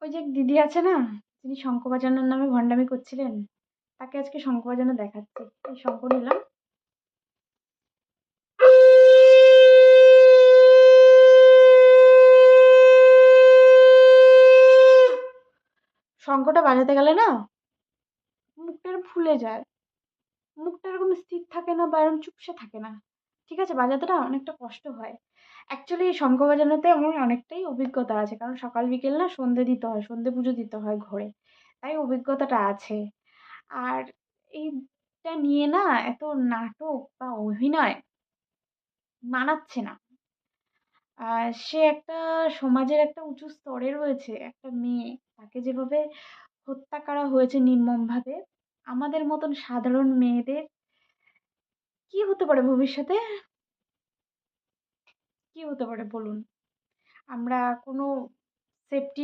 ওই যে এক দিদি আছে না, যিনি শঙ্খ বাজানোর নামে ভণ্ডামি করছিলেন, তাকে আজকে শঙ্খ বাজানো দেখাচ্ছি। এই শঙ্খ নিলাম। শঙ্খটা বাজাতে গেলে না মুখটা এরম ফুলে যায়। মুখটা এরকম স্থির থাকে না বা এরম চুপসে থাকে না। ঠিক আছে? বাজাতে না অনেকটা কষ্ট হয়। অ্যাকচুয়ালি এই শঙ্খ বাজানোতে আমার অনেকটাই অভিজ্ঞতা আছে। কারণ সকাল বিকেল না সন্ধ্যে দিতে হয়। সন্ধ্যে পুজো দিতে হয় ঘরে। তাই অভিজ্ঞতাটা আছে। আর এইটা নিয়ে না এত নাটক বা অভিনয় মানাচ্ছে না। সে একটা সমাজের একটা উঁচু স্তরে রয়েছে একটা মেয়ে। তাকে যেভাবে হত্যা করা হয়েছে নির্মমভাবে, আমাদের মতন সাধারণ মেয়েদের কি হতে পারে ভবিষ্যতে? কি হতে পারে বলুন? আমরা কোনো সেফটির